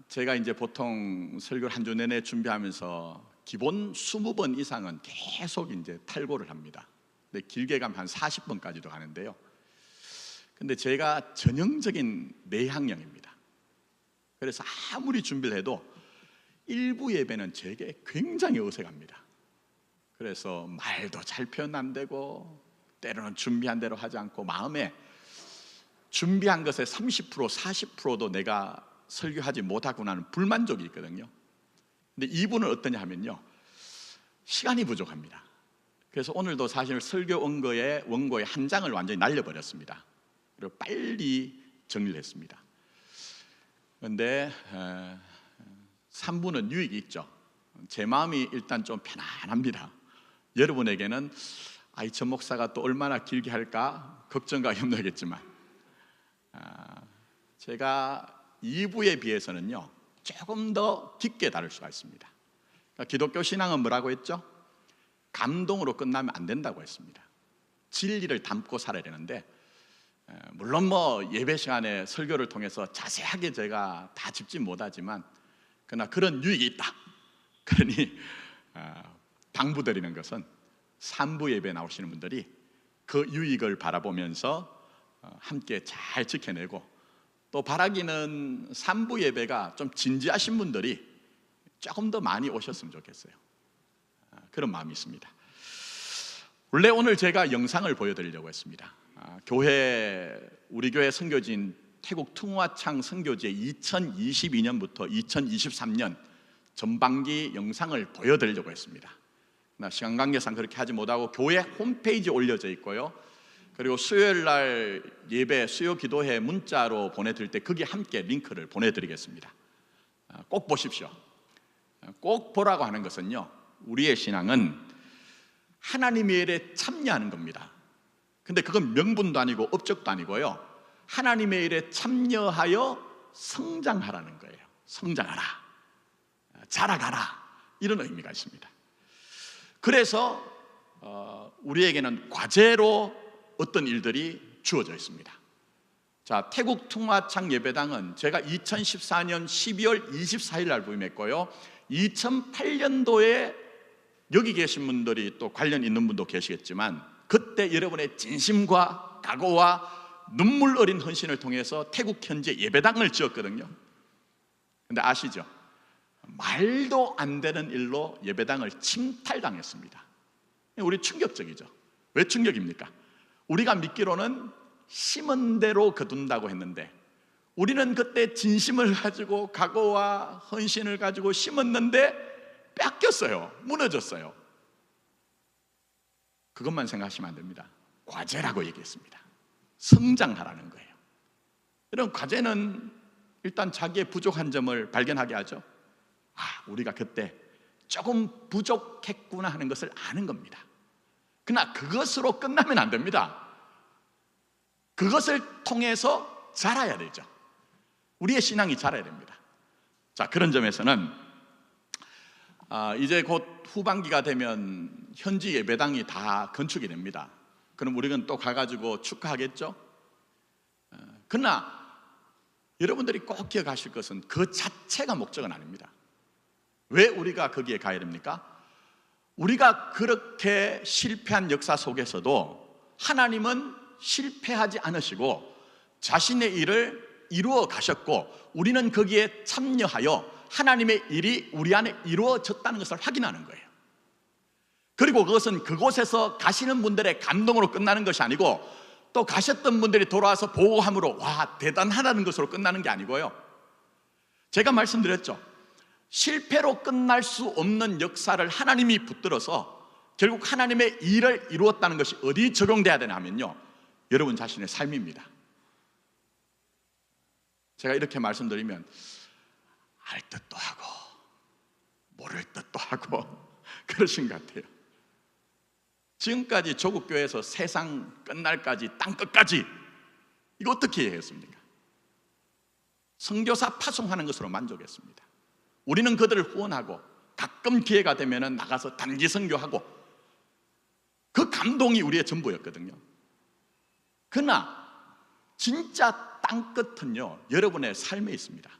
제가 이제 보통 설교를 한 주 내내 준비하면서 기본 20번 이상은 계속 이제 탈고를 합니다. 근데 길게 가면 한 40번까지도 가는데요. 근데 제가 전형적인 내향형입니다. 그래서 아무리 준비를 해도 일부 예배는 제게 굉장히 어색합니다. 그래서 말도 잘 표현 안 되고 때로는 준비한 대로 하지 않고 마음에 준비한 것의 30% 40%도 내가 설교하지 못하고 나는 불만족이 있거든요. 근데 이분은 어떠냐 하면요, 시간이 부족합니다. 그래서 오늘도 사실 설교 원고의 한 장을 완전히 날려버렸습니다. 그리고 빨리 정리를 했습니다. 그런데 3부는 유익이 있죠. 제 마음이 일단 좀 편안합니다. 여러분에게는 저 목사가 또 얼마나 길게 할까 걱정과 염려겠지만 제가 2부에 비해서는요 조금 더 깊게 다룰 수가 있습니다. 그러니까 기독교 신앙은 뭐라고 했죠? 감동으로 끝나면 안 된다고 했습니다. 진리를 담고 살아야 되는데, 물론 뭐 예배 시간에 설교를 통해서 자세하게 제가 다 짚지 못하지만 그러나 그런 유익이 있다. 그러니 당부드리는 것은 3부 예배 나오시는 분들이 그 유익을 바라보면서 함께 잘 지켜내고, 또 바라기는 3부 예배가 좀 진지하신 분들이 조금 더 많이 오셨으면 좋겠어요. 그런 마음이 있습니다. 원래 오늘 제가 영상을 보여드리려고 했습니다. 우리 교회 선교지인 태국 퉁화창 선교지의 2022년부터 2023년 전반기 영상을 보여드리려고 했습니다. 시간 관계상 그렇게 하지 못하고 교회 홈페이지에 올려져 있고요, 그리고 수요일 날 예배 수요 기도회 문자로 보내드릴 때 거기에 함께 링크를 보내드리겠습니다. 꼭 보십시오. 꼭 보라고 하는 것은요, 우리의 신앙은 하나님의 일에 참여하는 겁니다. 근데 그건 명분도 아니고 업적도 아니고요, 하나님의 일에 참여하여 성장하라는 거예요. 성장하라, 자라가라, 이런 의미가 있습니다. 그래서 우리에게는 과제로 어떤 일들이 주어져 있습니다. 자, 태국 퉁화창 예배당은 제가 2014년 12월 24일 날 부임했고요, 2008년도에 여기 계신 분들이 또 관련 있는 분도 계시겠지만 그때 여러분의 진심과 각오와 눈물 어린 헌신을 통해서 태국 현지에 예배당을 지었거든요. 근데 아시죠? 말도 안 되는 일로 예배당을 침탈당했습니다. 우리 충격적이죠. 왜 충격입니까? 우리가 믿기로는 심은 대로 거둔다고 했는데, 우리는 그때 진심을 가지고 각오와 헌신을 가지고 심었는데 뺏겼어요. 무너졌어요. 그것만 생각하시면 안 됩니다. 과제라고 얘기했습니다. 성장하라는 거예요. 이런 과제는 일단 자기의 부족한 점을 발견하게 하죠. 우리가 그때 조금 부족했구나 하는 것을 아는 겁니다. 그러나 그것으로 끝나면 안 됩니다. 그것을 통해서 자라야 되죠. 우리의 신앙이 자라야 됩니다. 자, 그런 점에서는 이제 곧 후반기가 되면 현지 예배당이 다 건축이 됩니다. 그럼 우리는 또 가가지고 축하하겠죠? 그러나 여러분들이 꼭 기억하실 것은 그 자체가 목적은 아닙니다. 왜 우리가 거기에 가야 됩니까? 우리가 그렇게 실패한 역사 속에서도 하나님은 실패하지 않으시고 자신의 일을 이루어 가셨고, 우리는 거기에 참여하여 하나님의 일이 우리 안에 이루어졌다는 것을 확인하는 거예요. 그리고 그것은 그곳에서 가시는 분들의 감동으로 끝나는 것이 아니고, 또 가셨던 분들이 돌아와서 보고함으로 대단하다는 것으로 끝나는 게 아니고요, 제가 말씀드렸죠. 실패로 끝날 수 없는 역사를 하나님이 붙들어서 결국 하나님의 일을 이루었다는 것이 어디 적용돼야 되냐 하면요, 여러분 자신의 삶입니다. 제가 이렇게 말씀드리면 알 뜻도 하고 모를 뜻도 하고 그러신 것 같아요. 지금까지 조국교회에서 세상 끝날까지 땅 끝까지 이거 어떻게 얘기했습니까? 선교사 파송하는 것으로 만족했습니다. 우리는 그들을 후원하고 가끔 기회가 되면 나가서 단기 선교하고, 그 감동이 우리의 전부였거든요. 그러나 진짜 땅끝은요, 여러분의 삶에 있습니다.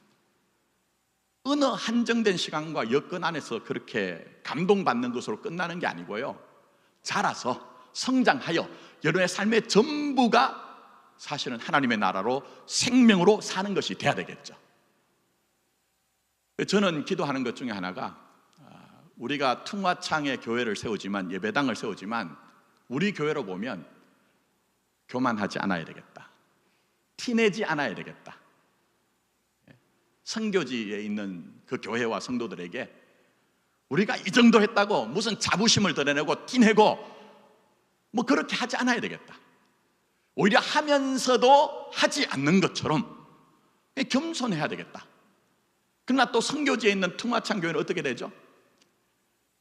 어느 한정된 시간과 여건 안에서 그렇게 감동받는 것으로 끝나는 게 아니고요, 자라서 성장하여 여러분의 삶의 전부가 사실은 하나님의 나라로 생명으로 사는 것이 돼야 되겠죠. 저는 기도하는 것 중에 하나가, 우리가 퉁화창에 교회를 세우지만, 예배당을 세우지만, 우리 교회로 보면 교만하지 않아야 되겠다, 티내지 않아야 되겠다. 선교지에 있는 그 교회와 성도들에게 우리가 이 정도 했다고 무슨 자부심을 드러내고 티내고 뭐 그렇게 하지 않아야 되겠다. 오히려 하면서도 하지 않는 것처럼 겸손해야 되겠다. 그러나 또 선교지에 있는 퉁화창 교회는 어떻게 되죠?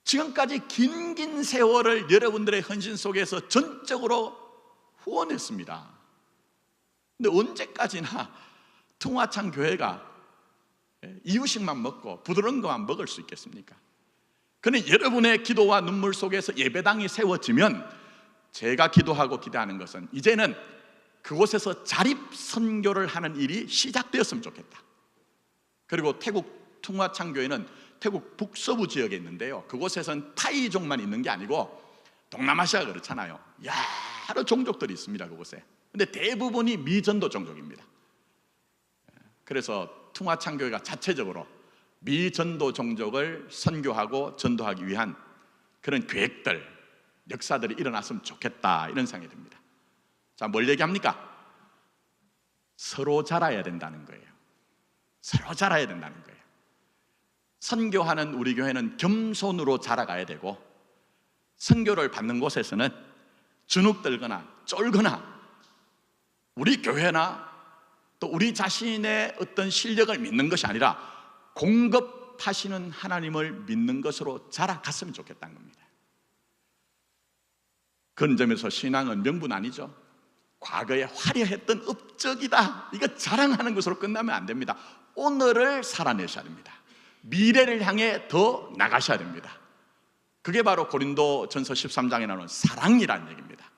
지금까지 긴 세월을 여러분들의 헌신 속에서 전적으로 후원했습니다. 근데 언제까지나 퉁화창 교회가 이유식만 먹고 부드러운 것만 먹을 수 있겠습니까? 그런데 여러분의 기도와 눈물 속에서 예배당이 세워지면 제가 기도하고 기대하는 것은 이제는 그곳에서 자립 선교를 하는 일이 시작되었으면 좋겠다. 그리고 태국 퉁화창 교회는 태국 북서부 지역에 있는데요, 그곳에서는 타이족만 있는 게 아니고 동남아시아가 그렇잖아요. 여러 종족들이 있습니다, 그곳에. 근데 대부분이 미전도 종족입니다. 그래서 퉁화창 교회가 자체적으로 미전도 종족을 선교하고 전도하기 위한 그런 계획들, 역사들이 일어났으면 좋겠다, 이런 생각이 듭니다. 자, 뭘 얘기합니까? 서로 자라야 된다는 거예요. 서로 자라야 된다는 거예요. 선교하는 우리 교회는 겸손으로 자라가야 되고, 선교를 받는 곳에서는 주눅 들거나 쫄거나 우리 교회나 또 우리 자신의 어떤 실력을 믿는 것이 아니라 공급하시는 하나님을 믿는 것으로 자라갔으면 좋겠다는 겁니다. 그런 점에서 신앙은 명분 아니죠. 과거에 화려했던 업적이다, 이거 자랑하는 것으로 끝나면 안 됩니다. 오늘을 살아내셔야 됩니다. 미래를 향해 더 나가셔야 됩니다. 그게 바로 고린도전서 13장에 나오는 사랑이라는 얘기입니다.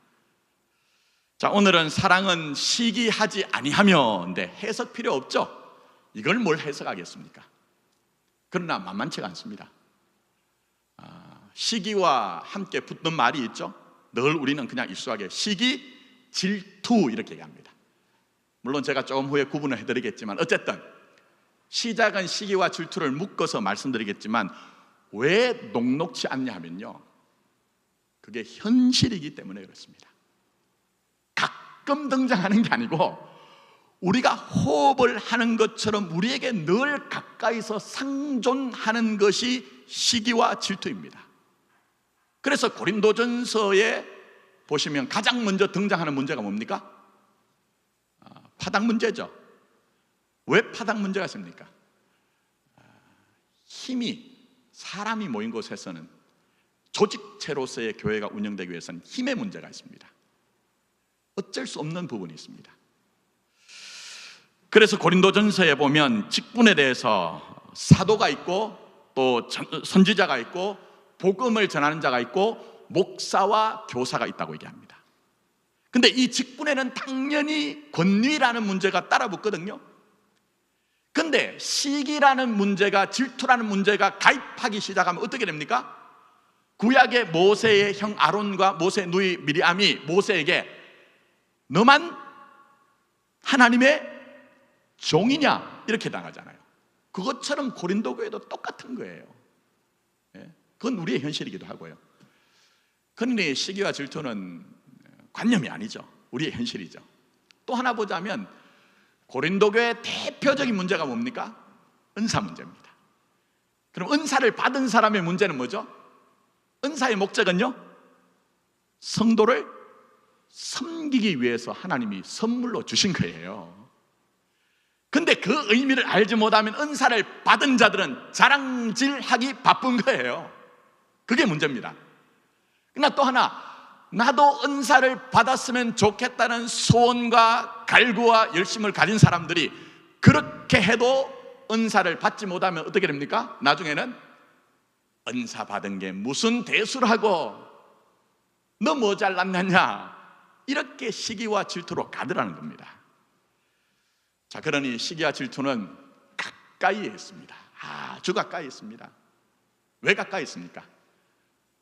자, 오늘은 사랑은 시기하지 아니하며인데 해석 필요 없죠. 이걸 뭘 해석하겠습니까? 그러나 만만치가 않습니다. 시기와 함께 붙는 말이 있죠. 늘 우리는 그냥 익숙하게 시기, 질투 이렇게 얘기합니다. 물론 제가 조금 후에 구분을 해드리겠지만, 어쨌든 시작은 시기와 질투를 묶어서 말씀드리겠지만, 왜 녹록치 않냐 하면요, 그게 현실이기 때문에 그렇습니다. 가끔 등장하는 게 아니고 우리가 호흡을 하는 것처럼 우리에게 늘 가까이서 상존하는 것이 시기와 질투입니다. 그래서 고린도전서에 보시면 가장 먼저 등장하는 문제가 뭡니까? 파당 문제죠. 왜 파당 문제가 있습니까? 사람이 모인 곳에서는, 조직체로서의 교회가 운영되기 위해서는 힘의 문제가 있습니다. 어쩔 수 없는 부분이 있습니다. 그래서 고린도전서에 보면 직분에 대해서 사도가 있고 또 선지자가 있고 복음을 전하는 자가 있고 목사와 교사가 있다고 얘기합니다. 근데 이 직분에는 당연히 권위라는 문제가 따라 붙거든요. 근데 시기라는 문제가, 질투라는 문제가 가입하기 시작하면 어떻게 됩니까? 구약의 모세의 형 아론과 모세의 누이 미리암이 모세에게 너만 하나님의 종이냐 이렇게 당하잖아요. 그것처럼 고린도 교회도 똑같은 거예요. 그건 우리의 현실이기도 하고요. 그런데 시기와 질투는 관념이 아니죠. 우리의 현실이죠. 또 하나 보자면 고린도 교회의 대표적인 문제가 뭡니까? 은사 문제입니다. 그럼 은사를 받은 사람의 문제는 뭐죠? 은사의 목적은요, 성도를 섬기기 위해서 하나님이 선물로 주신 거예요. 근데 그 의미를 알지 못하면 은사를 받은 자들은 자랑질하기 바쁜 거예요. 그게 문제입니다. 그러나 또 하나, 나도 은사를 받았으면 좋겠다는 소원과 갈구와 열심을 가진 사람들이 그렇게 해도 은사를 받지 못하면 어떻게 됩니까? 나중에는 은사 받은 게 무슨 대수라고, 너 뭐 잘났느냐, 이렇게 시기와 질투로 가더라는 겁니다. 자, 그러니 시기와 질투는 가까이에 있습니다. 아주 가까이 있습니다. 왜 가까이 있습니까?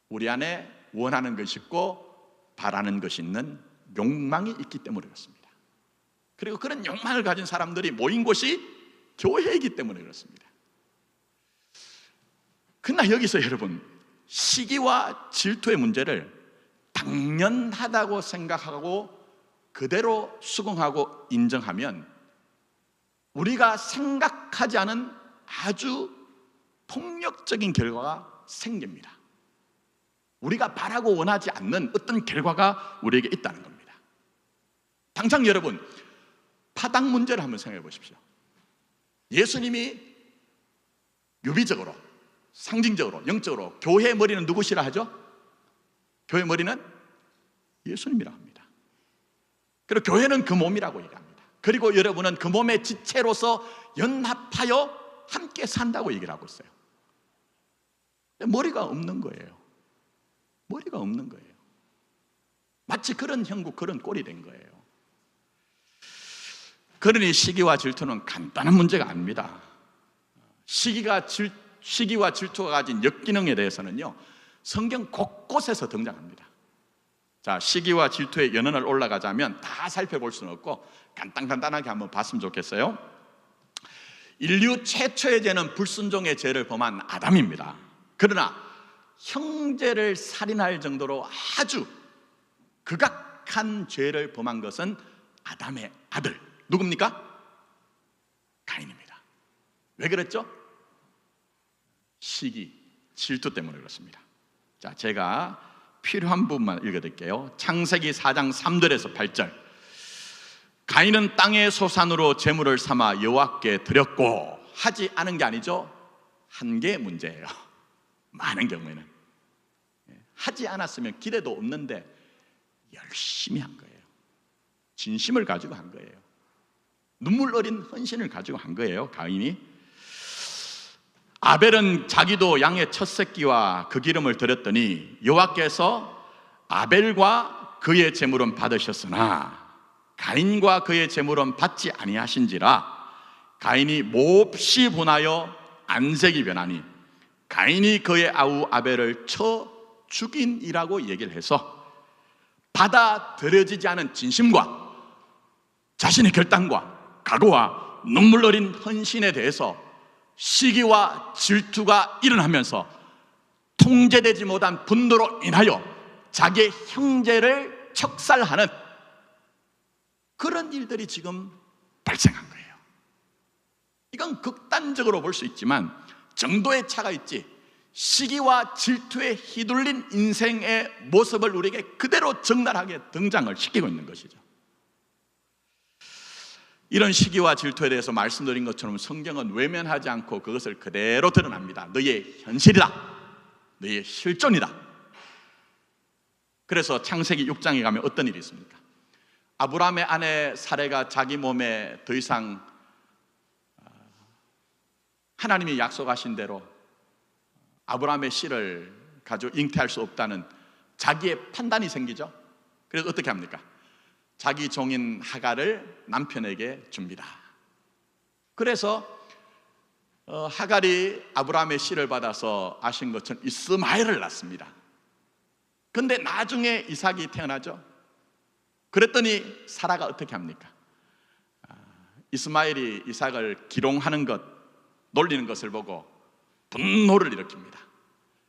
우리 안에 원하는 것이 있고 바라는 것이 있는 욕망이 있기 때문에 그렇습니다. 그리고 그런 욕망을 가진 사람들이 모인 곳이 교회이기 때문에 그렇습니다. 그러나 여기서 여러분, 시기와 질투의 문제를 당연하다고 생각하고 그대로 수긍하고 인정하면 우리가 생각하지 않은 아주 폭력적인 결과가 생깁니다. 우리가 바라고 원하지 않는 어떤 결과가 우리에게 있다는 겁니다. 당장 여러분, 파당 문제를 한번 생각해 보십시오. 예수님이 유비적으로, 상징적으로, 영적으로 교회의 머리는 누구시라 하죠? 교회의 머리는 예수님이라고 합니다. 그리고 교회는 그 몸이라고 얘기합니다. 그리고 여러분은 그 몸의 지체로서 연합하여 함께 산다고 얘기를 하고 있어요. 근데 머리가 없는 거예요. 머리가 없는 거예요. 마치 그런 형국, 그런 꼴이 된 거예요. 그러니 시기와 질투는 간단한 문제가 아닙니다. 시기와 질투가 가진 역기능에 대해서는요, 성경 곳곳에서 등장합니다. 자, 시기와 질투의 연원을 올라가자면 다 살펴볼 수는 없고 간단하게 한번 봤으면 좋겠어요. 인류 최초의 죄는 불순종의 죄를 범한 아담입니다. 그러나 형제를 살인할 정도로 아주 극악한 죄를 범한 것은 아담의 아들, 누굽니까? 가인입니다. 왜 그랬죠? 시기, 질투 때문에 그렇습니다. 자, 제가 필요한 부분만 읽어드릴게요. 창세기 4장 3절에서 8절. 가인은 땅의 소산으로 제물을 삼아 여호와께 드렸고, 하지 않은 게 아니죠. 한 개 문제예요. 많은 경우에는 하지 않았으면 기대도 없는데 열심히 한 거예요. 진심을 가지고 한 거예요. 눈물 어린 헌신을 가지고 한 거예요, 가인이. 아벨은 자기도 양의 첫 새끼와 그 기름을 드렸더니 여호와께서 아벨과 그의 제물은 받으셨으나 가인과 그의 제물은 받지 아니하신지라. 가인이 몹시 분하여 안색이 변하니 가인이 그의 아우 아벨을 쳐 죽인이라고 얘기를 해서 받아들여지지 않은 진심과 자신의 결단과 각오와 눈물 어린 헌신에 대해서 시기와 질투가 일어나면서 통제되지 못한 분노로 인하여 자기의 형제를 척살하는 그런 일들이 지금 발생한 거예요. 이건 극단적으로 볼 수 있지만 정도의 차가 있지, 시기와 질투에 휘둘린 인생의 모습을 우리에게 그대로 적나라하게 등장을 시키고 있는 것이죠. 이런 시기와 질투에 대해서 말씀드린 것처럼 성경은 외면하지 않고 그것을 그대로 드러납니다. 너의 현실이다, 너의 실존이다. 그래서 창세기 6장에 가면 어떤 일이 있습니까? 아브라함의 아내 사레가 자기 몸에 더 이상 하나님이 약속하신 대로 아브라함의 씨를 가지고 잉태할 수 없다는 자기의 판단이 생기죠. 그래서 어떻게 합니까? 자기 종인 하갈을 남편에게 줍니다. 그래서 하갈이 아브라함의 씨를 받아서 아신 것처럼 이스마엘을 낳습니다. 근데 나중에 이삭이 태어나죠. 그랬더니 사라가 어떻게 합니까? 이스마엘이 이삭을 기롱하는 것, 놀리는 것을 보고 분노를 일으킵니다.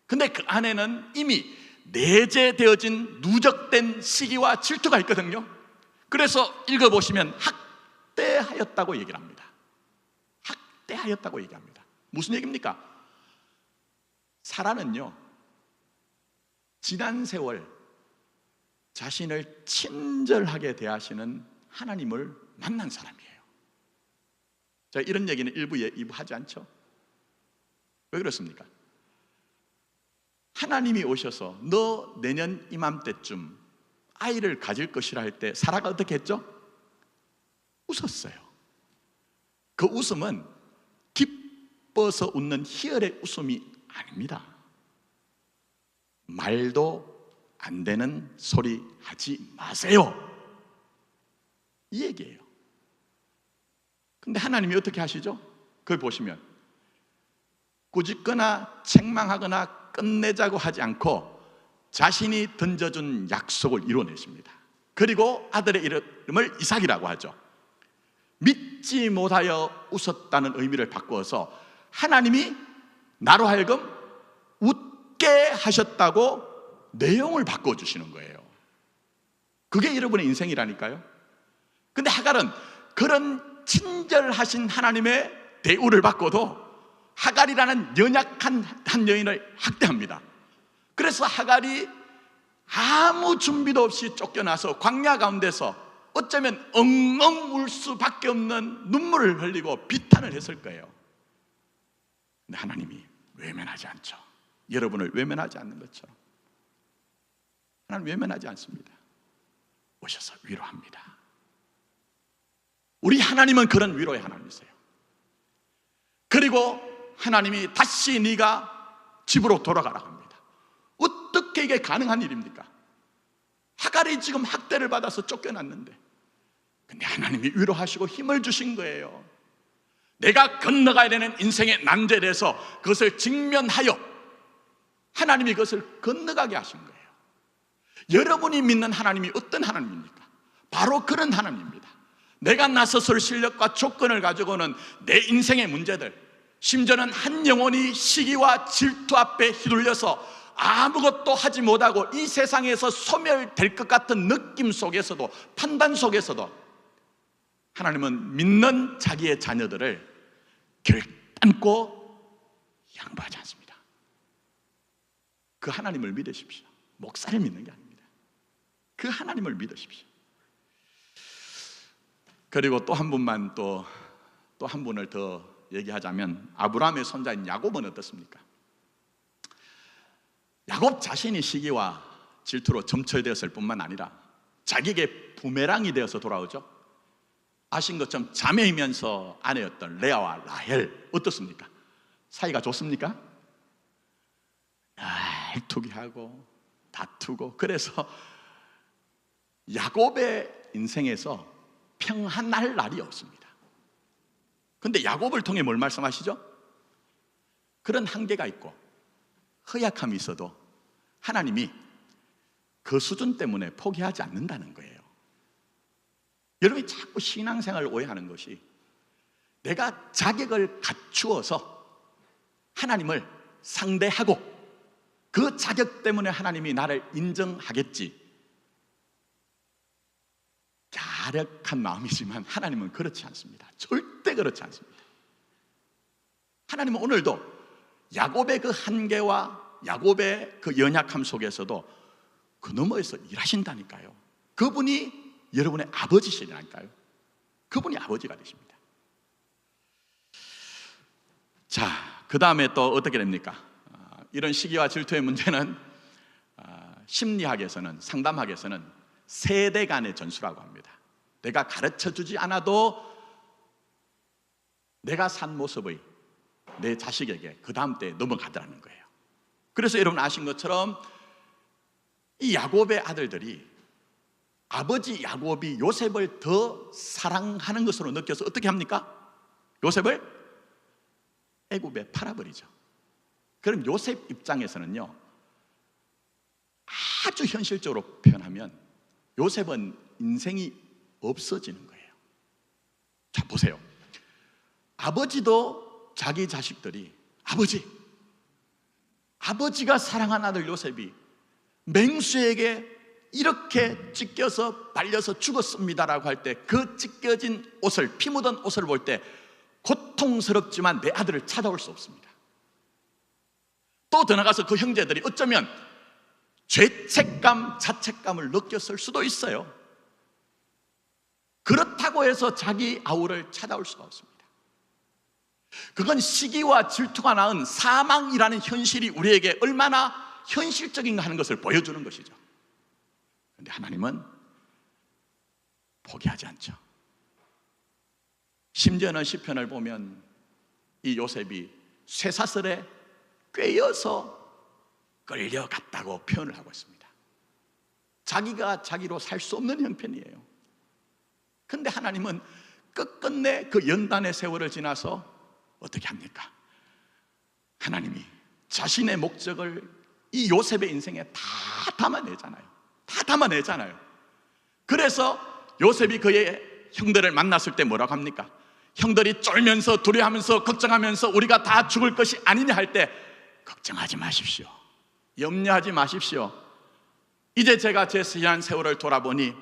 근데 그 안에는 이미 내재되어진 누적된 시기와 질투가 있거든요. 그래서 읽어보시면 학대하였다고 얘기를 합니다. 학대하였다고 얘기합니다. 무슨 얘기입니까? 사라는요, 지난 세월 자신을 친절하게 대하시는 하나님을 만난 사람이에요. 자, 이런 얘기는 1부에 2부 하지 않죠? 왜 그렇습니까? 하나님이 오셔서 너 내년 이맘때쯤 아이를 가질 것이라 할 때 사라가 어떻게 했죠? 웃었어요. 그 웃음은 기뻐서 웃는 희열의 웃음이 아닙니다. 말도 안 되는 소리 하지 마세요, 이 얘기예요. 근데 하나님이 어떻게 하시죠? 그걸 보시면 꾸짖거나 책망하거나 끝내자고 하지 않고 자신이 던져준 약속을 이뤄내십니다. 그리고 아들의 이름을 이삭이라고 하죠. 믿지 못하여 웃었다는 의미를 바꾸어서 하나님이 나로 하여금 웃게 하셨다고 내용을 바꿔주시는 거예요. 그게 여러분의 인생이라니까요. 근데 하갈은 그런 친절하신 하나님의 대우를 받고도 하갈이라는 연약한 한 여인을 학대합니다. 그래서 하갈이 아무 준비도 없이 쫓겨나서 광야 가운데서 어쩌면 엉엉 울 수밖에 없는 눈물을 흘리고 비탄을 했을 거예요. 근데 하나님이 외면하지 않죠. 여러분을 외면하지 않는 것처럼 하나님 외면하지 않습니다. 오셔서 위로합니다. 우리 하나님은 그런 위로의 하나님이세요. 그리고 하나님이 다시 네가 집으로 돌아가라 합니다. 어떻게 이게 가능한 일입니까? 하갈이 지금 학대를 받아서 쫓겨났는데, 근데 하나님이 위로하시고 힘을 주신 거예요. 내가 건너가야 되는 인생의 난제에 대해서 그것을 직면하여 하나님이 그것을 건너가게 하신 거예요. 여러분이 믿는 하나님이 어떤 하나님입니까? 바로 그런 하나님입니다. 내가 나서설 실력과 조건을 가지고는 내 인생의 문제들, 심지어는 한 영혼이 시기와 질투 앞에 휘둘려서 아무것도 하지 못하고 이 세상에서 소멸될 것 같은 느낌 속에서도, 판단 속에서도 하나님은 믿는 자기의 자녀들을 결단코 양보하지 않습니다. 그 하나님을 믿으십시오. 목사를 믿는 게 아닙니다. 그 하나님을 믿으십시오. 그리고 또 한 분만 또 한 분을 더 얘기하자면 아브라함의 손자인 야곱은 어떻습니까? 야곱 자신이 시기와 질투로 점철되었을 뿐만 아니라 자기에게 부메랑이 되어서 돌아오죠. 아신 것처럼 자매이면서 아내였던 레아와 라헬 어떻습니까? 사이가 좋습니까? 투기하고 다투고, 그래서 야곱의 인생에서 평안할 날이 없습니다. 그런데 야곱을 통해 뭘 말씀하시죠? 그런 한계가 있고 허약함이 있어도 하나님이 그 수준 때문에 포기하지 않는다는 거예요. 여러분이 자꾸 신앙생활을 오해하는 것이 내가 자격을 갖추어서 하나님을 상대하고 그 자격 때문에 하나님이 나를 인정하겠지, 갸륵한 마음이지만 하나님은 그렇지 않습니다. 절대 그렇지 않습니다. 하나님은 오늘도 야곱의 그 한계와 야곱의 그 연약함 속에서도 그 너머에서 일하신다니까요. 그분이 여러분의 아버지시라니까요. 그분이 아버지가 되십니다. 자, 그 다음에 또 어떻게 됩니까? 이런 시기와 질투의 문제는 심리학에서는, 상담학에서는 세대 간의 전수라고 합니다. 내가 가르쳐 주지 않아도 내가 산 모습의 내 자식에게 그 다음 때에 넘어가더라는 거예요. 그래서 여러분 아신 것처럼 이 야곱의 아들들이 아버지 야곱이 요셉을 더 사랑하는 것으로 느껴서 어떻게 합니까? 요셉을 애굽에 팔아버리죠. 그럼 요셉 입장에서는요, 아주 현실적으로 표현하면 요셉은 인생이 없어지는 거예요. 자, 보세요. 아버지도 자기 자식들이 아버지가 사랑한 아들 요셉이 맹수에게 이렇게 찢겨서 발려서 죽었습니다라고 할 때 그 찢겨진 옷을, 피 묻은 옷을 볼 때 고통스럽지만 내 아들을 찾아올 수 없습니다. 또 더 나가서 그 형제들이 어쩌면 죄책감, 자책감을 느꼈을 수도 있어요. 그렇다고 해서 자기 아우를 찾아올 수가 없습니다. 그건 시기와 질투가 낳은 사망이라는 현실이 우리에게 얼마나 현실적인가 하는 것을 보여주는 것이죠. 그런데 하나님은 포기하지 않죠. 심지어는 시편을 보면 이 요셉이 쇠사슬에 꿰어서 끌려갔다고 표현을 하고 있습니다. 자기가 자기로 살 수 없는 형편이에요. 그런데 하나님은 끝끝내 그 연단의 세월을 지나서 어떻게 합니까? 하나님이 자신의 목적을 이 요셉의 인생에 다 담아내잖아요. 그래서 요셉이 그의 형들을 만났을 때 뭐라고 합니까? 형들이 쫄면서 두려워하면서 걱정하면서 우리가 다 죽을 것이 아니냐 할 때, 걱정하지 마십시오, 염려하지 마십시오. 이제 제가 제 지난 세월을 돌아보니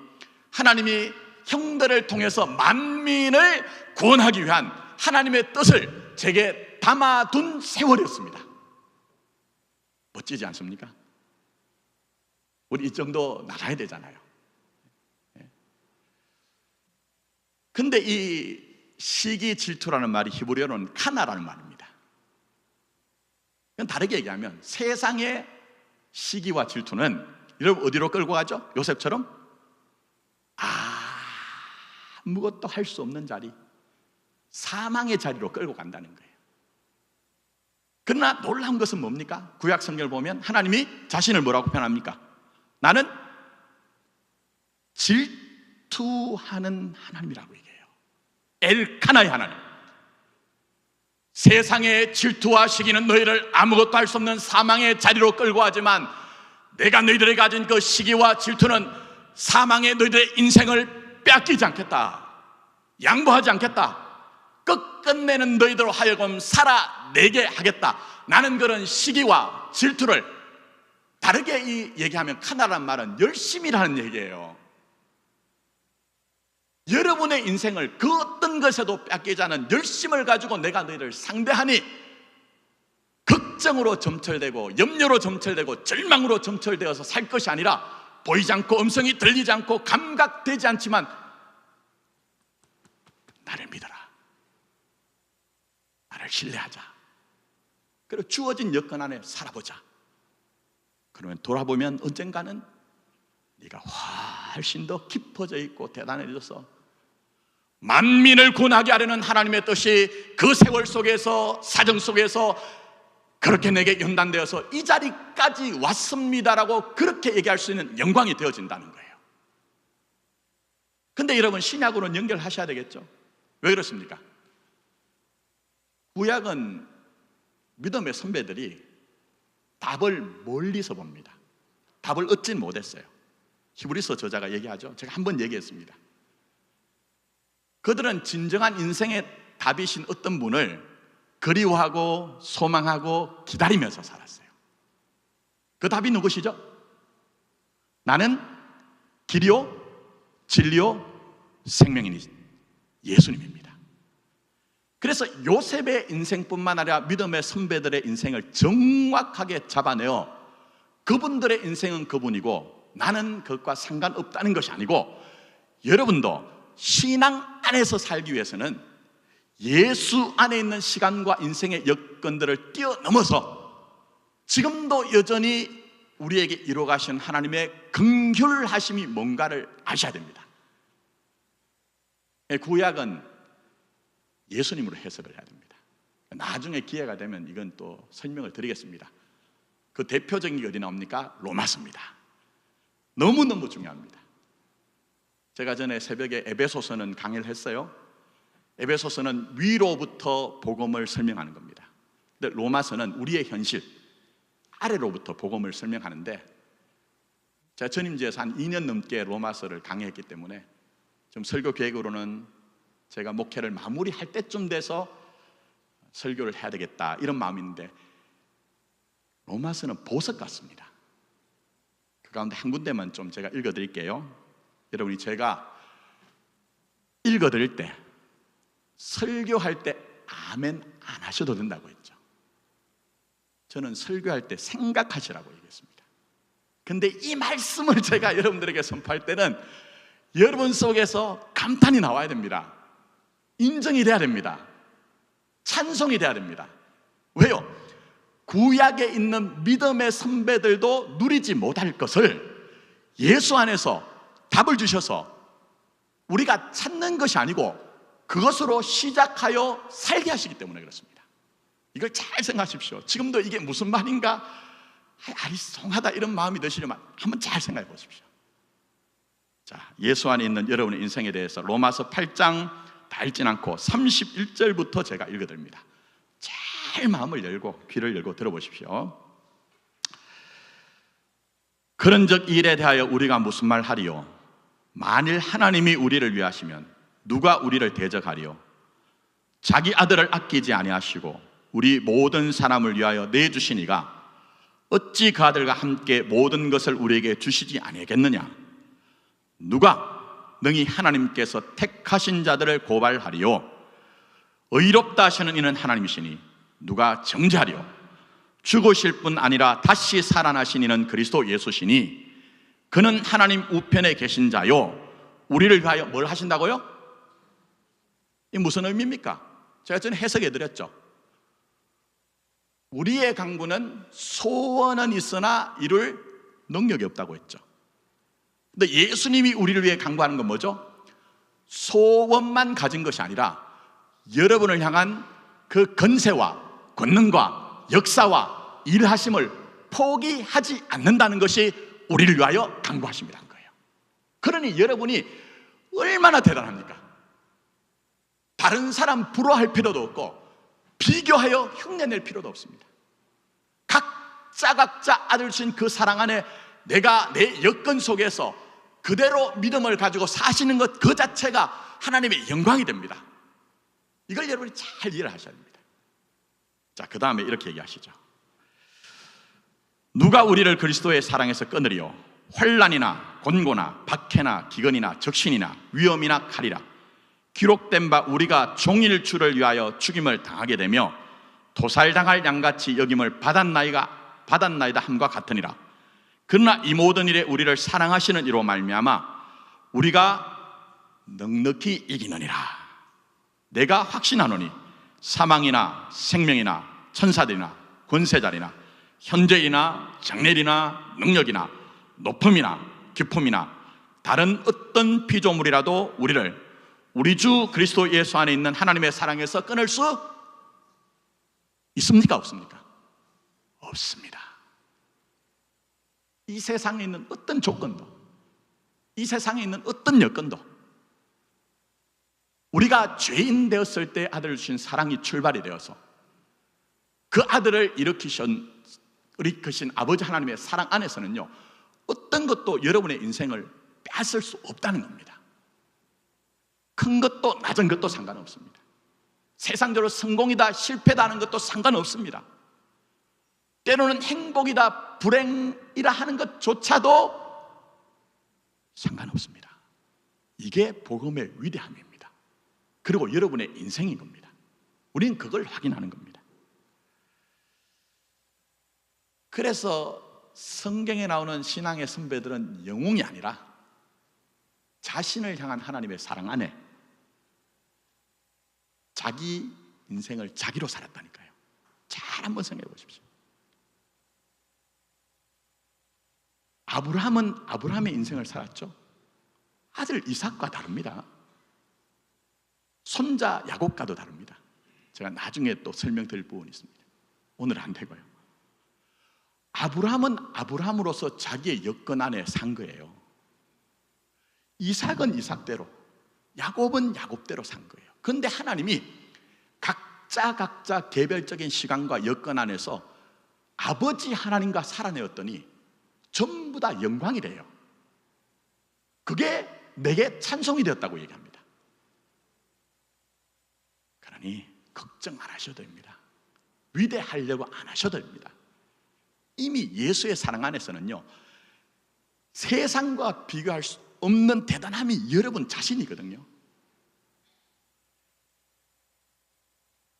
하나님이 형들을 통해서 만민을 구원하기 위한 하나님의 뜻을 제게 담아둔 세월이었습니다. 멋지지 않습니까? 우리 이 정도 나가야 되잖아요. 근데 이 시기 질투라는 말이 히브리어로는 카나라는 말입니다. 다르게 얘기하면 세상의 시기와 질투는 여러분 어디로 끌고 가죠? 요셉처럼 아무것도 할 수 없는 자리, 사망의 자리로 끌고 간다는 거예요. 그러나 놀라운 것은 뭡니까? 구약 성경을 보면 하나님이 자신을 뭐라고 표현합니까? 나는 질투하는 하나님이라고 얘기해요. 엘카나의 하나님. 세상의 질투와 시기는 너희를 아무것도 할 수 없는 사망의 자리로 끌고 가지만 내가 너희들이 가진 그 시기와 질투는 사망의 너희들의 인생을 빼앗기지 않겠다, 양보하지 않겠다, 끝끝내는 너희들로 하여금 살아내게 하겠다. 나는 그런 시기와 질투를, 다르게 얘기하면 카나라는 말은 열심이라는 얘기예요. 여러분의 인생을 그 어떤 것에도 뺏기지 않은 열심을 가지고 내가 너희를 상대하니 걱정으로 점철되고 염려로 점철되고 절망으로 점철되어서 살 것이 아니라 보이지 않고 음성이 들리지 않고 감각되지 않지만 나를 믿어라, 나를 신뢰하자, 그리고 주어진 여건 안에 살아보자. 그러면 돌아보면 언젠가는 네가 훨씬 더 깊어져 있고 대단해져서 만민을 구원하게 하려는 하나님의 뜻이 그 세월 속에서, 사정 속에서 그렇게 내게 연단되어서 이 자리까지 왔습니다라고 그렇게 얘기할 수 있는 영광이 되어진다는 거예요. 근데 여러분, 신약으로는 연결하셔야 되겠죠. 왜 그렇습니까? 구약은 믿음의 선배들이 답을 멀리서 봅니다. 답을 얻진 못했어요. 히브리서 저자가 얘기하죠. 제가 한번 얘기했습니다. 그들은 진정한 인생의 답이신 어떤 분을 그리워하고 소망하고 기다리면서 살았어요. 그 답이 누구시죠? 나는 길이요 진리요 생명이니 예수님입니다. 그래서 요셉의 인생뿐만 아니라 믿음의 선배들의 인생을 정확하게 잡아내어 그분들의 인생은 그분이고 나는 그것과 상관없다는 것이 아니고, 여러분도 신앙 안에서 살기 위해서는 예수 안에 있는 시간과 인생의 여건들을 뛰어넘어서 지금도 여전히 우리에게 이루어 가신 하나님의 긍휼하심이 뭔가를 아셔야 됩니다. 구약은 예수님으로 해석을 해야 됩니다. 나중에 기회가 되면 이건 또 설명을 드리겠습니다. 그 대표적인 게 어디 나옵니까? 로마서입니다. 너무너무 중요합니다. 제가 전에 새벽에 에베소서는 강의를 했어요. 에베소서는 위로부터 복음을 설명하는 겁니다. 근데 로마서는 우리의 현실, 아래로부터 복음을 설명하는데, 제가 전임지에서 한 2년 넘게 로마서를 강의했기 때문에 좀 설교 계획으로는 제가 목회를 마무리할 때쯤 돼서 설교를 해야 되겠다 이런 마음인데, 로마서는 보석 같습니다. 그 가운데 한 군데만 좀 제가 읽어드릴게요. 여러분이 제가 읽어드릴 때, 설교할 때 아멘 안 하셔도 된다고 했죠. 저는 설교할 때 생각하시라고 얘기했습니다. 근데 이 말씀을 제가 여러분들에게 선포할 때는 여러분 속에서 감탄이 나와야 됩니다. 인정이 돼야 됩니다. 찬송이 돼야 됩니다. 왜요? 구약에 있는 믿음의 선배들도 누리지 못할 것을 예수 안에서 답을 주셔서 우리가 찾는 것이 아니고 그것으로 시작하여 살게 하시기 때문에 그렇습니다. 이걸 잘 생각하십시오. 지금도 이게 무슨 말인가 아리송하다 이런 마음이 드시려면 한번 잘 생각해 보십시오. 자, 예수 안에 있는 여러분의 인생에 대해서 로마서 8장 다 읽진 않고 31절부터 제가 읽어드립니다. 잘 잘 마음을 열고 귀를 열고 들어보십시오. 그런즉 이 일에 대하여 우리가 무슨 말 하리요? 만일 하나님이 우리를 위하시면 누가 우리를 대적하리요? 자기 아들을 아끼지 아니하시고 우리 모든 사람을 위하여 내주시니가 어찌 그 아들과 함께 모든 것을 우리에게 주시지 아니하겠느냐? 누가 능히 하나님께서 택하신 자들을 고발하리요? 의롭다 하시는 이는 하나님이시니 누가 정죄하리요? 죽으실 뿐 아니라 다시 살아나신 이는 그리스도 예수시니 그는 하나님 우편에 계신 자요 우리를 위하여 뭘 하신다고요? 이 무슨 의미입니까? 제가 전에 해석해 드렸죠. 우리의 강구는 소원은 있으나 이룰 능력이 없다고 했죠. 근데 예수님이 우리를 위해 강구하는 건 뭐죠? 소원만 가진 것이 아니라 여러분을 향한 그 권세와 권능과 역사와 일하심을 포기하지 않는다는 것이 우리를 위하여 강구하심이라는 거예요. 그러니 여러분이 얼마나 대단합니까? 다른 사람 부러워할 필요도 없고 비교하여 흉내낼 필요도 없습니다. 각자 아들 주신 그 사랑 안에 내가 내 여건 속에서 그대로 믿음을 가지고 사시는 것 그 자체가 하나님의 영광이 됩니다. 이걸 여러분이 잘 이해를 하셔야 됩니다. 자, 그 다음에 이렇게 얘기하시죠. 누가 우리를 그리스도의 사랑에서 끊으리요? 환난이나 곤고나 박해나 기근이나 적신이나 위험이나 칼이라 기록된 바 우리가 종일 주를 위하여 죽임을 당하게 되며 도살당할 양같이 여김을 받았나이다 함과 같으니라. 그러나 이 모든 일에 우리를 사랑하시는 이로 말미암아 우리가 넉넉히 이기느니라. 내가 확신하노니 사망이나 생명이나 천사들이나 권세자리나 현재이나 장래이나 능력이나 높음이나 깊음이나 다른 어떤 피조물이라도 우리를 우리 주 그리스도 예수 안에 있는 하나님의 사랑에서 끊을 수 있습니까? 없습니까? 없습니다. 이 세상에 있는 어떤 조건도, 이 세상에 있는 어떤 여건도 우리가 죄인 되었을 때 아들을 주신 사랑이 출발이 되어서 그 아들을 일으키신 아버지 하나님의 사랑 안에서는요, 어떤 것도 여러분의 인생을 빼앗을 수 없다는 겁니다. 큰 것도 낮은 것도 상관없습니다. 세상적으로 성공이다 실패다 하는 것도 상관없습니다. 때로는 행복이다 불행이라 하는 것조차도 상관없습니다. 이게 복음의 위대함입니다. 그리고 여러분의 인생인 겁니다. 우리는 그걸 확인하는 겁니다. 그래서 성경에 나오는 신앙의 선배들은 영웅이 아니라 자신을 향한 하나님의 사랑 안에 자기 인생을 자기로 살았다니까요. 잘 한번 생각해 보십시오. 아브라함은 아브라함의 인생을 살았죠. 아들 이삭과 다릅니다. 손자 야곱과도 다릅니다. 제가 나중에 또 설명드릴 부분이 있습니다. 오늘은 안 되고요. 아브라함은 아브라함으로서 자기의 여건 안에 산 거예요. 이삭은 이삭대로, 야곱은 야곱대로 산 거예요. 그런데 하나님이 각자 개별적인 시간과 여건 안에서 아버지 하나님과 살아내었더니 전부 다 영광이래요. 그게 내게 찬송이 되었다고 얘기합니다. 그러니 걱정 안 하셔도 됩니다. 위대하려고 안 하셔도 됩니다. 이미 예수의 사랑 안에서는요, 세상과 비교할 수 없는 대단함이 여러분 자신이거든요.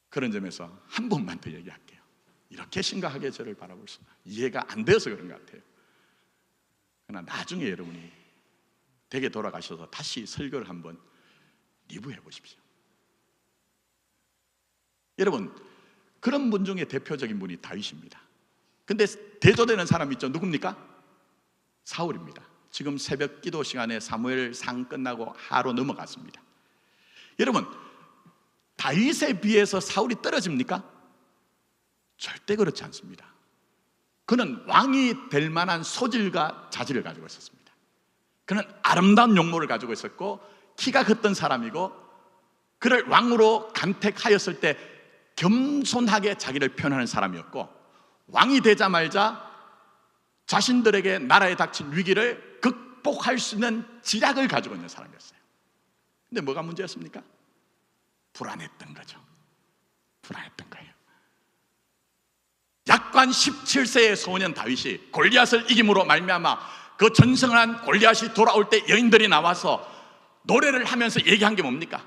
그런 점에서 한 번만 더 얘기할게요. 이렇게 심각하게 저를 바라볼 수 이해가 안 되어서 그런 것 같아요. 그러나 나중에 여러분이 댁에 돌아가셔서 다시 설교를 한번 리뷰해 보십시오. 여러분, 그런 분 중에 대표적인 분이 다윗입니다. 근데 대조되는 사람 있죠? 누굽니까? 사울입니다. 지금 새벽 기도 시간에 사무엘상 끝나고 하루 넘어갔습니다. 여러분, 다윗에 비해서 사울이 떨어집니까? 절대 그렇지 않습니다. 그는 왕이 될 만한 소질과 자질을 가지고 있었습니다. 그는 아름다운 용모를 가지고 있었고 키가 컸던 사람이고 그를 왕으로 간택하였을 때 겸손하게 자기를 표현하는 사람이었고, 왕이 되자마자 자신들에게 나라에 닥친 위기를 극복할 수 있는 지략을 가지고 있는 사람이었어요. 근데 뭐가 문제였습니까? 불안했던 거죠. 불안했던 거예요. 약관 17세의 소년 다윗이 골리앗을 이김으로 말미암아 그 전성한 골리앗이 돌아올 때 여인들이 나와서 노래를 하면서 얘기한 게 뭡니까?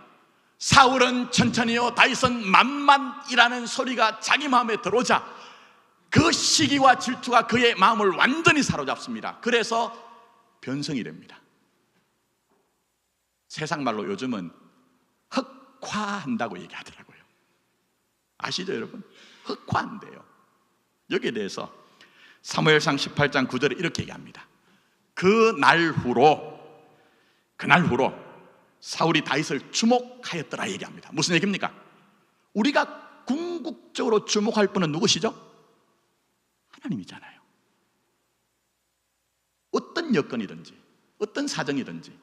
사울은 천천히요 다윗은 만만이라는 소리가 자기 마음에 들어오자 그 시기와 질투가 그의 마음을 완전히 사로잡습니다. 그래서 변성이 됩니다. 세상 말로 요즘은 흑화한다고 얘기하더라고요. 아시죠 여러분? 흑화한대요. 여기에 대해서 사무엘상 18장 9절에 이렇게 얘기합니다. 그날 후로 사울이 다윗을 주목하였더라 얘기합니다. 무슨 얘기입니까? 우리가 궁극적으로 주목할 분은 누구시죠? 하나님이잖아요. 어떤 여건이든지 어떤 사정이든지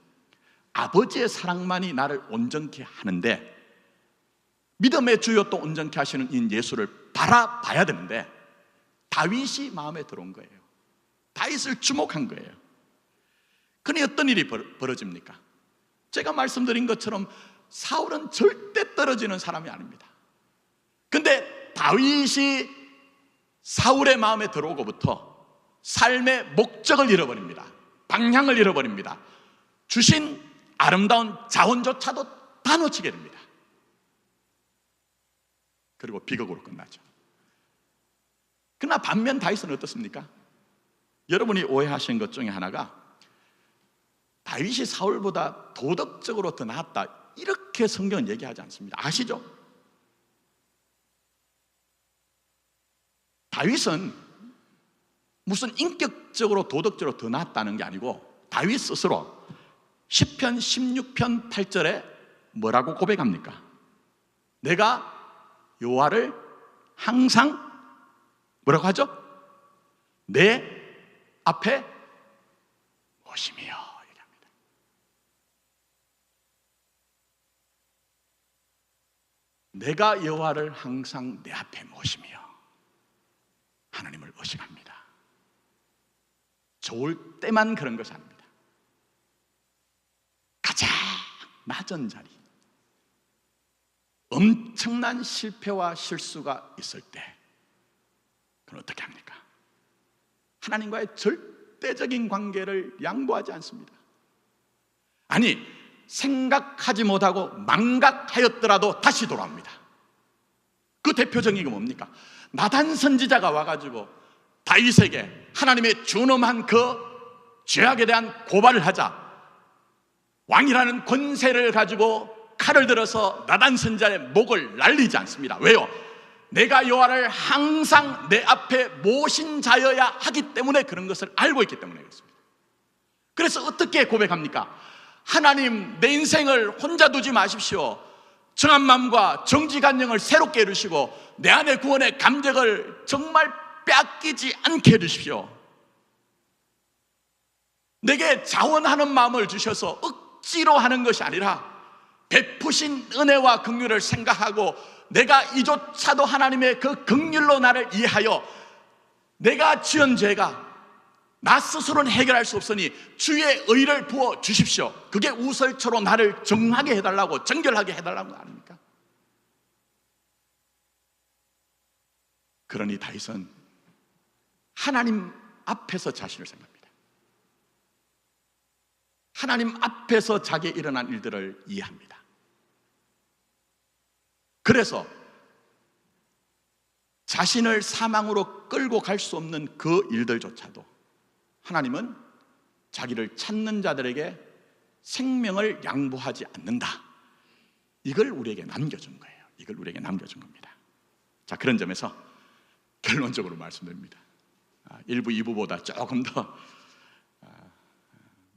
아버지의 사랑만이 나를 온전케 하는데, 믿음의 주요 또 온전케 하시는 이 예수를 바라봐야 되는데 다윗이 마음에 들어온 거예요. 다윗을 주목한 거예요. 그러니 어떤 일이 벌어집니까? 제가 말씀드린 것처럼 사울은 절대 떨어지는 사람이 아닙니다. 근데 다윗이 사울의 마음에 들어오고부터 삶의 목적을 잃어버립니다. 방향을 잃어버립니다. 주신 아름다운 자원조차도 다 놓치게 됩니다. 그리고 비극으로 끝나죠. 그러나 반면 다윗은 어떻습니까? 여러분이 오해하신 것 중에 하나가 다윗이 사울보다 도덕적으로 더 나았다, 이렇게 성경은 얘기하지 않습니다. 아시죠? 다윗은 무슨 인격적으로 도덕적으로 더 나았다는 게 아니고, 다윗 스스로 시편 16편 8절에 뭐라고 고백합니까? 내가 여호와를 항상 뭐라고 하죠? 내 앞에 모시며 얘기합니다. 내가 여호와를 항상 내 앞에 모시며 하나님을 의식합니다. 좋을 때만 그런 것이 아닙니다. 가장 낮은 자리, 엄청난 실패와 실수가 있을 때 그럼 어떻게 합니까? 하나님과의 절대적인 관계를 양보하지 않습니다. 아니, 생각하지 못하고 망각하였더라도 다시 돌아옵니다. 그 대표적인 게 뭡니까? 나단 선지자가 와가지고 다윗에게 하나님의 준엄한 그 죄악에 대한 고발을 하자 왕이라는 권세를 가지고 칼을 들어서 나단 선지자의 목을 날리지 않습니다. 왜요? 내가 여호와를 항상 내 앞에 모신 자여야 하기 때문에 그런 것을 알고 있기 때문에 그렇습니다. 그래서 어떻게 고백합니까? 하나님, 내 인생을 혼자 두지 마십시오. 정한 마음과 정직한 영을 새롭게 이루시고 내 안의 구원의 감격을 정말 빼앗기지 않게 해주십시오. 내게 자원하는 마음을 주셔서 억지로 하는 것이 아니라 베푸신 은혜와 긍휼을 생각하고 내가 이조차도 하나님의 그 긍휼로 나를 이해하여 내가 지은 죄가 나 스스로는 해결할 수 없으니 주의 의를 부어 주십시오. 그게 우설초로 나를 정하게 해달라고, 정결하게 해달라는 거 아닙니까? 그러니 다윗은 하나님 앞에서 자신을 생각합니다. 하나님 앞에서 자기에 일어난 일들을 이해합니다. 그래서 자신을 사망으로 끌고 갈 수 없는 그 일들조차도 하나님은 자기를 찾는 자들에게 생명을 양보하지 않는다. 이걸 우리에게 남겨준 거예요. 이걸 우리에게 남겨준 겁니다. 자, 그런 점에서 결론적으로 말씀드립니다. 1부, 2부보다 조금 더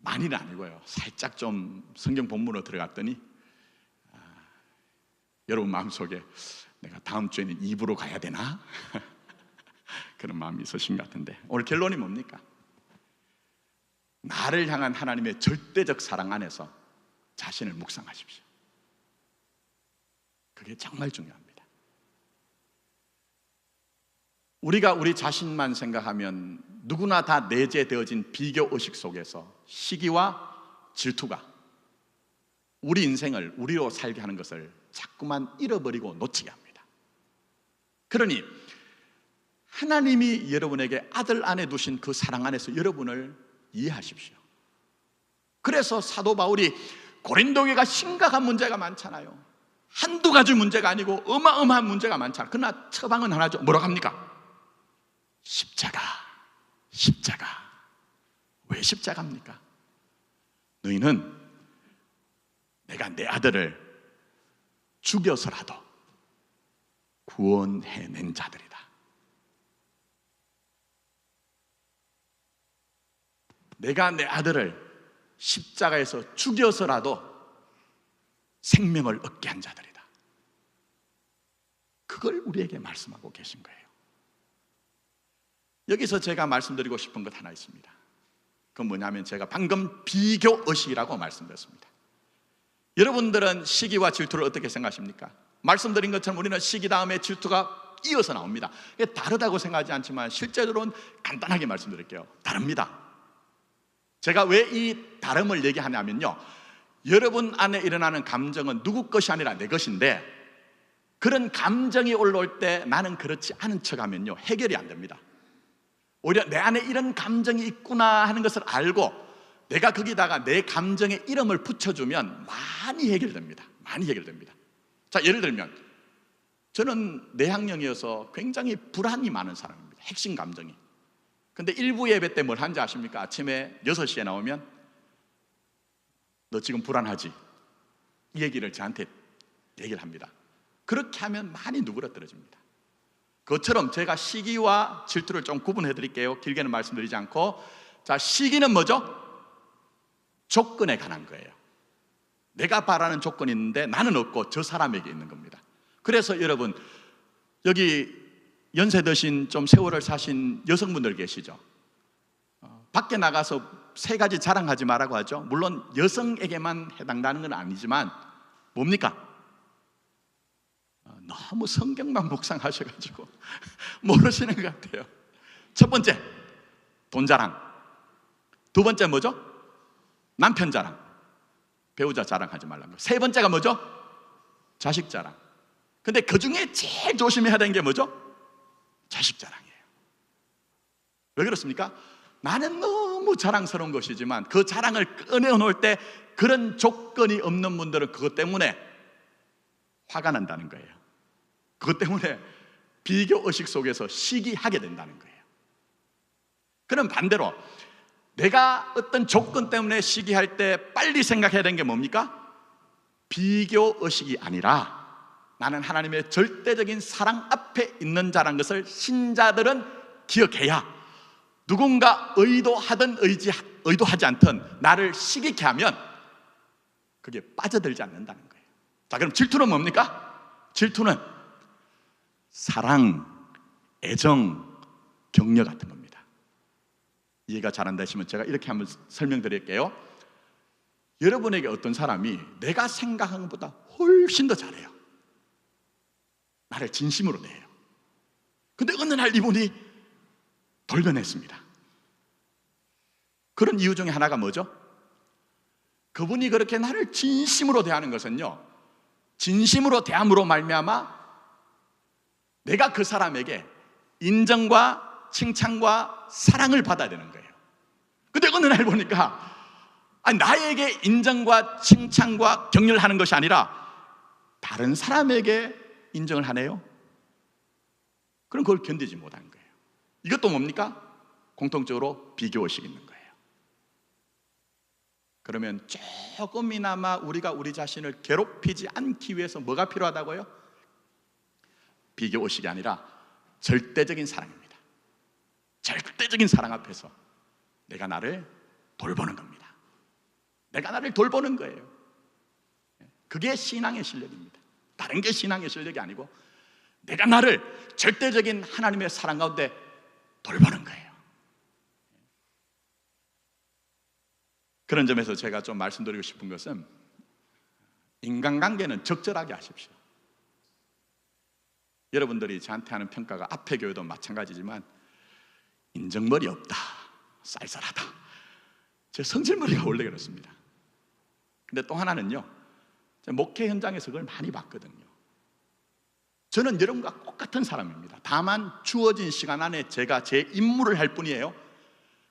많이는 아니고요. 살짝 좀 성경 본문으로 들어갔더니 여러분 마음속에 내가 다음 주에는 2부로 가야 되나? 그런 마음이 있으신 것 같은데, 오늘 결론이 뭡니까? 나를 향한 하나님의 절대적 사랑 안에서 자신을 묵상하십시오. 그게 정말 중요합니다. 우리가 우리 자신만 생각하면 누구나 다 내재되어진 비교 의식 속에서 시기와 질투가 우리 인생을 우리로 살게 하는 것을 자꾸만 잃어버리고 놓치게 합니다. 그러니 하나님이 여러분에게 아들 안에 두신 그 사랑 안에서 여러분을 이해하십시오. 그래서 사도 바울이 고린도 교회가 심각한 문제가 많잖아요. 한두 가지 문제가 아니고 어마어마한 문제가 많잖아요. 그러나 처방은 하나죠. 뭐라고 합니까? 십자가. 십자가. 왜 십자가입니까? 너희는 내가 내 아들을 죽여서라도 구원해낸 자들이다. 내가 내 아들을 십자가에서 죽여서라도 생명을 얻게 한 자들이다. 그걸 우리에게 말씀하고 계신 거예요. 여기서 제가 말씀드리고 싶은 것 하나 있습니다. 그건 뭐냐면 제가 방금 비교 의식이라고 말씀드렸습니다. 여러분들은 시기와 질투를 어떻게 생각하십니까? 말씀드린 것처럼 우리는 시기 다음에 질투가 이어서 나옵니다. 다르다고 생각하지 않지만 실제로는 간단하게 말씀드릴게요. 다릅니다. 제가 왜 이 다름을 얘기하냐면요, 여러분 안에 일어나는 감정은 누구 것이 아니라 내 것인데, 그런 감정이 올라올 때 나는 그렇지 않은 척하면요 해결이 안 됩니다. 오히려 내 안에 이런 감정이 있구나 하는 것을 알고 내가 거기다가 내 감정의 이름을 붙여주면 많이 해결됩니다. 많이 해결됩니다. 자, 예를 들면 저는 내향형이어서 굉장히 불안이 많은 사람입니다. 핵심 감정이. 근데 일부 예배 때 뭘 하는지 아십니까? 아침에 6시에 나오면 너 지금 불안하지? 이 얘기를 저한테 얘기를 합니다. 그렇게 하면 많이 누그러뜨려집니다. 그것처럼 제가 시기와 질투를 좀 구분해 드릴게요. 길게는 말씀드리지 않고. 자, 시기는 뭐죠? 조건에 관한 거예요. 내가 바라는 조건이 있는데 나는 없고 저 사람에게 있는 겁니다. 그래서 여러분, 여기 연세 드신 좀 세월을 사신 여성분들 계시죠? 밖에 나가서 3가지 자랑하지 말라고 하죠. 물론 여성에게만 해당되는 건 아니지만 뭡니까? 너무 성경만 묵상하셔가지고 모르시는 것 같아요. 첫 번째, 돈 자랑. 두 번째 뭐죠? 남편 자랑. 배우자 자랑하지 말라는 거. 세 번째가 뭐죠? 자식 자랑. 근데 그 중에 제일 조심해야 되는 게 뭐죠? 자식 자랑이에요. 왜 그렇습니까? 나는 너무 자랑스러운 것이지만 그 자랑을 꺼내놓을 때 그런 조건이 없는 분들은 그것 때문에 화가 난다는 거예요. 그것 때문에 비교 의식 속에서 시기하게 된다는 거예요. 그럼 반대로 내가 어떤 조건 때문에 시기할 때 빨리 생각해야 되는 게 뭡니까? 비교 의식이 아니라 나는 하나님의 절대적인 사랑 앞에 있는 자라는 것을 신자들은 기억해야 누군가 의도하든 의도하지 않든 나를 시기케 하면 그게 빠져들지 않는다는 거예요. 자, 그럼 질투는 뭡니까? 질투는 사랑, 애정, 격려 같은 겁니다. 이해가 잘 안 되시면 제가 이렇게 한번 설명드릴게요. 여러분에게 어떤 사람이 내가 생각한 것보다 훨씬 더 잘해요. 나를 진심으로 대해요. 근데 어느 날 이분이 돌변했습니다. 그런 이유 중에 하나가 뭐죠? 그분이 그렇게 나를 진심으로 대하는 것은요, 진심으로 대함으로 말미암아 내가 그 사람에게 인정과 칭찬과 사랑을 받아야 되는 거예요. 근데 어느 날 보니까 나에게 인정과 칭찬과 격려를 하는 것이 아니라 다른 사람에게 인정을 하네요. 그럼 그걸 견디지 못한 거예요. 이것도 뭡니까? 공통적으로 비교의식이 있는 거예요. 그러면 조금이나마 우리가 우리 자신을 괴롭히지 않기 위해서 뭐가 필요하다고요? 비교의식이 아니라 절대적인 사랑입니다. 절대적인 사랑 앞에서 내가 나를 돌보는 겁니다. 내가 나를 돌보는 거예요. 그게 신앙의 실력입니다. 다른 게 신앙의 실력이 아니고 내가 나를 절대적인 하나님의 사랑 가운데 돌보는 거예요. 그런 점에서 제가 좀 말씀드리고 싶은 것은 인간관계는 적절하게 하십시오. 여러분들이 저한테 하는 평가가 앞에 교회도 마찬가지지만 인정머리 없다, 쌀쌀하다. 제 성질머리가 원래 그렇습니다. 근데 또 하나는요, 목회 현장에서 그걸 많이 봤거든요. 저는 여러분과 똑같은 사람입니다. 다만 주어진 시간 안에 제가 제 임무를 할 뿐이에요.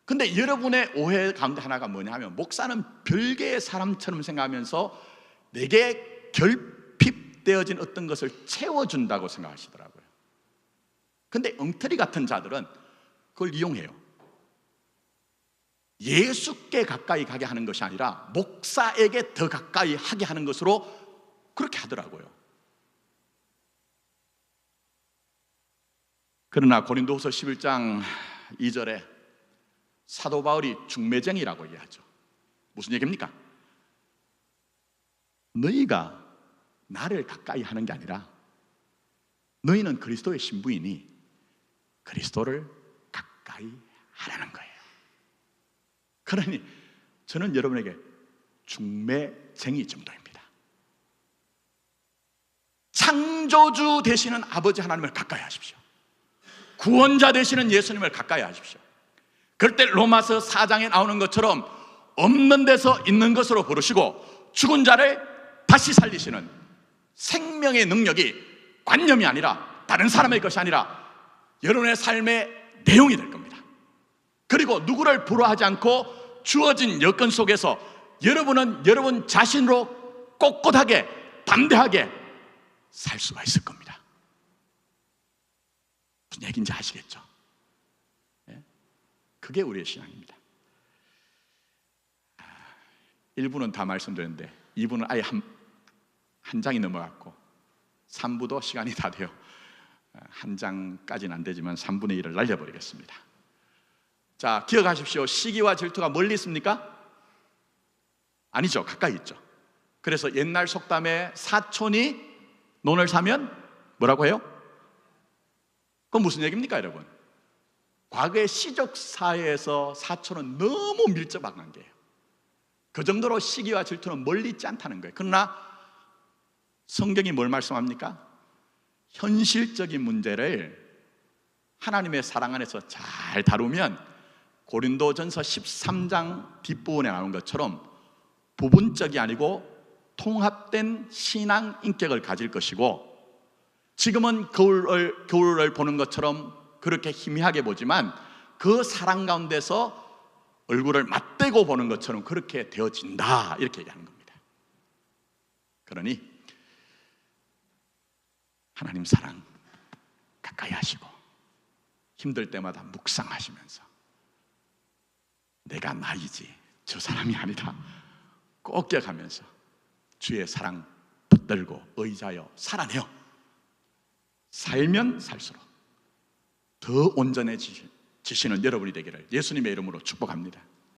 근데 여러분의 오해 가운데 하나가 뭐냐 하면, 목사는 별개의 사람처럼 생각하면서 내게 결핍되어진 어떤 것을 채워준다고 생각하시더라고요. 근데 엉터리 같은 자들은 그걸 이용해요. 예수께 가까이 가게 하는 것이 아니라 목사에게 더 가까이 하게 하는 것으로 그렇게 하더라고요. 그러나 고린도후서 11장 2절에 사도 바울이 중매쟁이라고 얘기하죠. 무슨 얘기입니까? 너희가 나를 가까이 하는 게 아니라 너희는 그리스도의 신부이니 그리스도를 가까이 하라는 거예요. 그러니 저는 여러분에게 중매쟁이 정도입니다. 창조주 되시는 아버지 하나님을 가까이 하십시오. 구원자 되시는 예수님을 가까이 하십시오. 그럴 때 로마서 4장에 나오는 것처럼 없는 데서 있는 것으로 부르시고 죽은 자를 다시 살리시는 생명의 능력이 관념이 아니라 다른 사람의 것이 아니라 여러분의 삶의 내용이 될 겁니다. 그리고 누구를 불허하지 않고 주어진 여건 속에서 여러분은 여러분 자신으로 꼿꼿하게 담대하게 살 수가 있을 겁니다. 무슨 얘기인지 아시겠죠? 그게 우리의 신앙입니다. 1부는 다 말씀드렸는데 2부는 아예 한 장이 넘어갔고 3부도 시간이 다 돼요. 한 장까지는 안 되지만 3분의 1을 날려버리겠습니다. 자, 기억하십시오. 시기와 질투가 멀리 있습니까? 아니죠. 가까이 있죠. 그래서 옛날 속담에 사촌이 논을 사면 뭐라고 해요? 그건 무슨 얘기입니까, 여러분? 과거의 시적 사회에서 사촌은 너무 밀접한 관계예요. 그 정도로 시기와 질투는 멀리 있지 않다는 거예요. 그러나 성경이 뭘 말씀합니까? 현실적인 문제를 하나님의 사랑 안에서 잘 다루면 고린도전서 13장 뒷부분에 나온 것처럼 부분적이 아니고 통합된 신앙 인격을 가질 것이고, 지금은 거울을 보는 것처럼 그렇게 희미하게 보지만 그 사랑 가운데서 얼굴을 맞대고 보는 것처럼 그렇게 되어진다, 이렇게 얘기하는 겁니다. 그러니 하나님 사랑 가까이 하시고 힘들 때마다 묵상하시면서 내가 나이지 저 사람이 아니다 꼭 기억하면서 주의 사랑 붙들고 의지하여 살아내요. 살면 살수록 더 온전해지시는 여러분이 되기를 예수님의 이름으로 축복합니다.